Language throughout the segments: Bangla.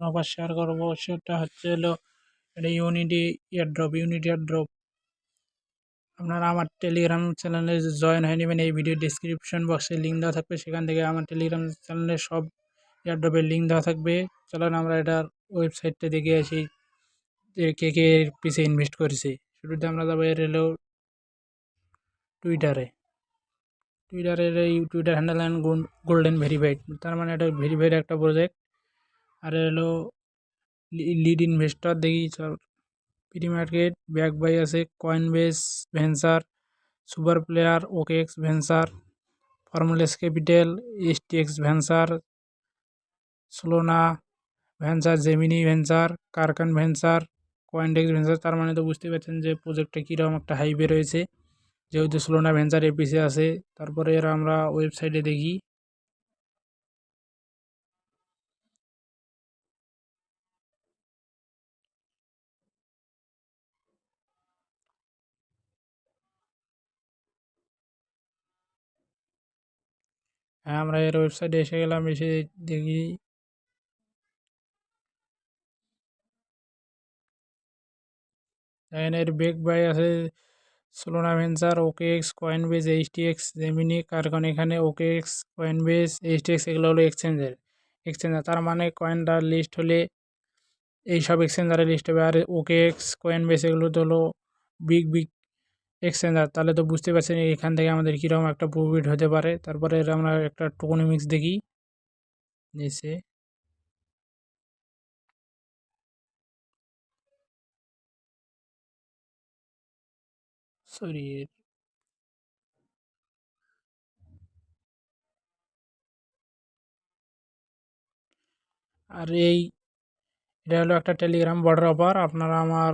আবার শেয়ার করবো, সেটা হচ্ছে হলো এটা ইউনিটি এয়ারড্রপ। আপনারা আমার টেলিগ্রাম চ্যানেলে জয়েন হয়ে নেবেন। এই ভিডিও ডিসক্রিপশন বক্সে লিঙ্ক দেওয়া থাকবে, সেখান থেকে আমার টেলিগ্রাম চ্যানেলে সব এয়ারড্রপের লিঙ্ক দেওয়া থাকবে। চলেন আমরা এটার ওয়েবসাইটটা দেখে আসি যে কে কে এর পিছে ইনভেস্ট করেছে। শুরুতে আমরা যাবো এর হলো টুইটারে। টুইটারের এই Twitter handle and golden verified, তার মানে এটা ভেরিফাইড একটা প্রজেক্ট। আর হলো লিড ইনভেস্টর দেখি প্রি মার্কেট, ব্যাক বাই আছে Coinbase venture, super player, OKX venture, formless capital, STX venture, Solana venture, Gemini venture, Kraken venture, Coindex venture. তার মানে তো বুঝতে পারছেন যে প্রজেক্টটা কীরকম একটা হাইপে রয়েছে, যেহেতু সোলোনা ভেঞ্চার এর পিছে আছে। তারপরে এর আমরা ওয়েবসাইটে দেখি। হ্যাঁ, আমরা এর ওয়েবসাইটে এসে গেলাম, এসে দেখি এর বেক বাই আছে Solana venture, OKX, Coinbase, HTX, Gemini, কারণ এখানে ওকেএক্স, কয়েনবেস, এইচটিএক্স এগুলো হলো এক্সচেঞ্জার। তার মানে কয়েনটা লিস্ট হলে এইসব এক্সচেঞ্জারে লিস্ট হবে। আর ওকেএক্স, কয়েনবেস এগুলো তো হলো বিগ বিগ এক্সচেঞ্জার। তাহলে তো বুঝতে পারছেন এখান থেকে আমাদের কীরকম একটা প্রফিট হতে পারে। তারপরে আমরা একটা টোকোনমিক্স দেখি নিচে। সরি, আর এটা হলো একটা টেলিগ্রাম বর্ডার অফার। আপনারা আমার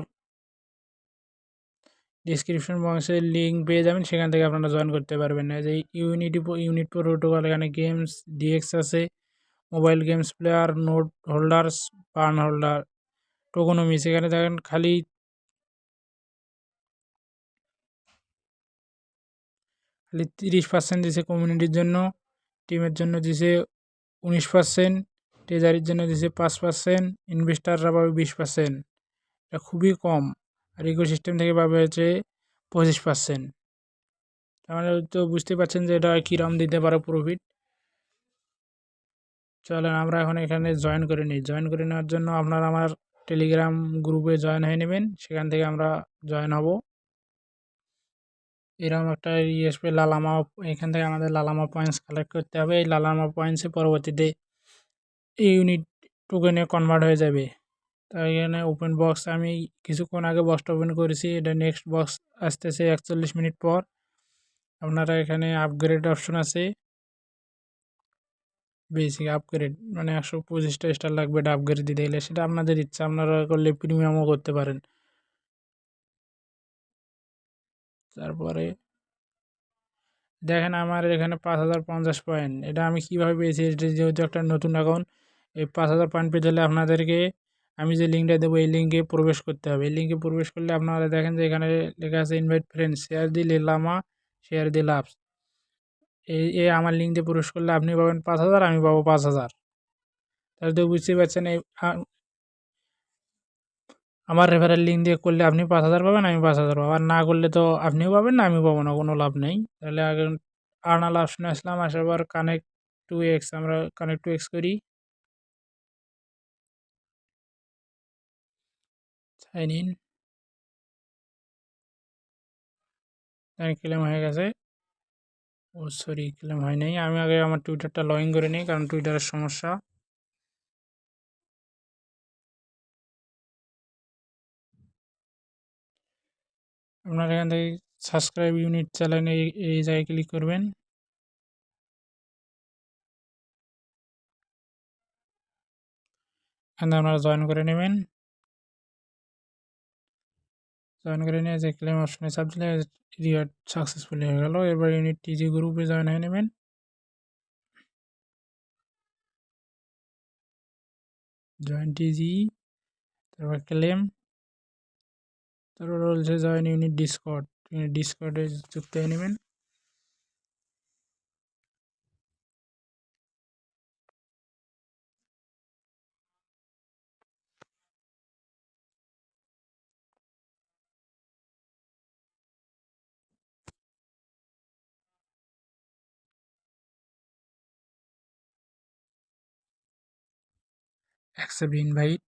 ডিসক্রিপশন বক্সে লিঙ্ক পেয়ে যাবেন, সেখান থেকে আপনারা জয়েন করতে পারবেন। যে ইউনিট প্রোটোকল, এখানে গেমস, ডিএক্স আছে, mobile games player, note holders, পার্ন হোল্ডার, টোকোনমিস। এখানে দেখেন খালি 30% দিছে কমিউনিটির জন্য, টিমের জন্য দিছে 19%, ট্রেজারির জন্য দিছে 5%, ইনভেস্টাররা পাবে 20%। এটা খুবই কম। আর ইকোসিস্টেম থেকে পাবে হচ্ছে 25%। তার মানে তো বুঝতে পারছেন যে এটা কীরকম দিতে পারে প্রফিট। চলেন আমরা এখন এখানে জয়েন করে নিই। জয়েন করে নেওয়ার জন্য আপনারা আমার টেলিগ্রাম গ্রুপে জয়েন হয়ে নেবেন, সেখান থেকে আমরা জয়েন হব। এরকম একটা আসবে লালামা, এখান থেকে আমাদের লালামা পয়েন্টস কালেক্ট করতে হবে। এই লালামা পয়েন্টসে পরবর্তীতে এই ইউনিট টোকেনে কনভার্ট হয়ে যাবে। তাই এখানে ওপেন বক্স আমি কিছুক্ষণ আগে বক্সটা ওপেন করেছি, এটা নেক্সট বক্স আসতেছে 41 মিনিট পর। আপনারা এখানে আপগ্রেড অপশন আছে, বেসিক আপগ্রেড মানে 125টা স্টার লাগবে এটা আপগ্রেড দিতে গেলে, সেটা আপনাদের ইচ্ছা, আপনারা করলে প্রিমিয়ামও করতে পারেন। তারপরে দেখেন আমার এখানে 5050 পয়েন্ট, এটা আমি কীভাবে পেয়েছি, এটা যেহেতু একটা নতুন অ্যাকাউন্ট। এই 5000 পয়েন্ট পেতে হলে আপনাদেরকে আমি যে লিঙ্কটা দেবো এই লিঙ্কে প্রবেশ করতে হবে। এই লিঙ্কে প্রবেশ করলে আপনারা দেখেন যে এখানে লেখা আছে ইনভাইট ফ্রেন্ডস, শেয়ার দি লামা, শেয়ার দি লাভস। এই আমার লিঙ্ক দিয়ে প্রবেশ করলে আপনি পাবেন 5000, আমি পাবো 5000। তাহলে তো বুঝতেই পারছেন এই আমার রেফারেল লিঙ্ক দিয়ে করলে আপনি 5000 পাবেন, আমি 5000 পাবো। আর না করলে তো আপনিও পাবেন না, আমিও পাবো না, কোনো লাভ নেই। তাহলে আগে আর্নাল অপশনে আসলাম, আসার পর কানেক্ট টু এক্স, আমরা কানেক্ট টু এক্স করি, সাইন ইন। ক্লেম হয়ে গেছে। ও সরি, ক্লেম হয় নাই। আমি আগে আমার টুইটারটা লগ ইন করে নিই, কারণ টুইটারের সমস্যা। আপনারা এখান থেকে সাবস্ক্রাইব ইউনিট চ্যানেলে এই জায়গায় ক্লিক করবেন। এখানে আপনারা জয়েন করে নেবেন। জয়েন করে নিয়ে যে ক্লেম অপশনে চাপ দিলে রিওয়ার্ড সাকসেসফুলি হয়ে গেল। এবার ইউনিট টিজি গ্রুপে জয়েন হয়ে নেবেন। জয়েন টিজি, তারপর ক্লেম, তারপর বলছে জয়েন ইউনিট ডিসকর্ড। ডিসকর্ডে যুক্ত হয়ে নেবেন। Accept invite.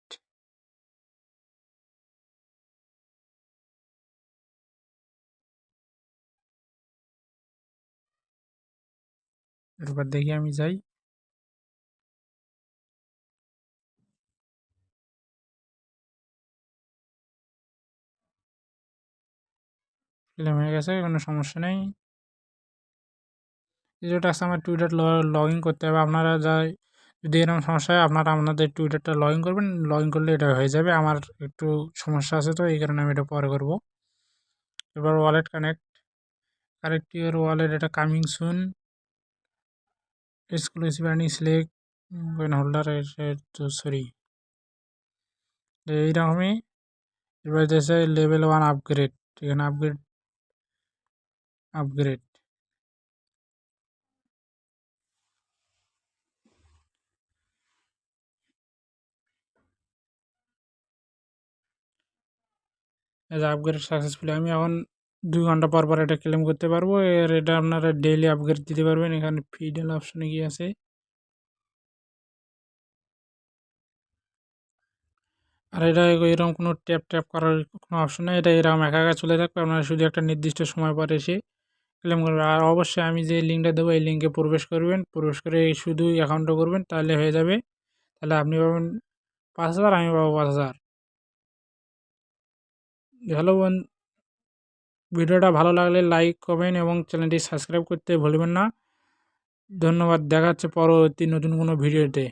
এরপর দেখি আমি যাই। ক্লেম হয়ে গেছে, কোনো সমস্যা নেই। যেটা আছে আমার টুইটার লগ ইন করতে হবে। আপনারা যদি এরকম সমস্যা হয় আপনারা আপনাদের টুইটারটা লগ ইন করবেন, লগ ইন করলে এটা হয়ে যাবে। আমার একটু সমস্যা আছে তো এই কারণে আমি এটা পরে করব। এবার ওয়ালেট কানেক্ট ইউর ওয়ালেট, এটা coming soon, exclusive earning select coin holder, তো সরি এইরকমই। এবার দেশে লেভেল 1 আপগ্রেড, এখানে আপগ্রেড আপগ্রেড সাকসেসফুলি। আমি এখন 2 ঘন্টা পর পর এটা ক্লেম করতে পারবো। এটা আপনারা ডেইলি আপগ্রেড দিতে পারবেন। এখানে ফিডেল অপশনে গিয়ে আছে, আর এটা এরকম কোনো ট্যাপ করার কোনো অপশন নেই। এটা এরকম একা একা চলে থাকবে, আপনারা শুধু একটা নির্দিষ্ট সময় পর এসে ক্লেম করবেন। আর অবশ্যই আমি যে লিঙ্কটা দেবো এই লিঙ্কে প্রবেশ করবেন, প্রবেশ করে শুধু অ্যাকাউন্টটা করবেন, তাহলে হয়ে যাবে। তাহলে আপনি পাবেন 5,000, আমি পাবো 5,000। হ্যালো ভিডিওটা ভালো লাগলে লাইক, কমেন্ট এবং চ্যানেলটি সাবস্ক্রাইব করতে ভুলবেন না। ধন্যবাদ। দেখা হচ্ছে পরবর্তী নতুন কোনো ভিডিওতে।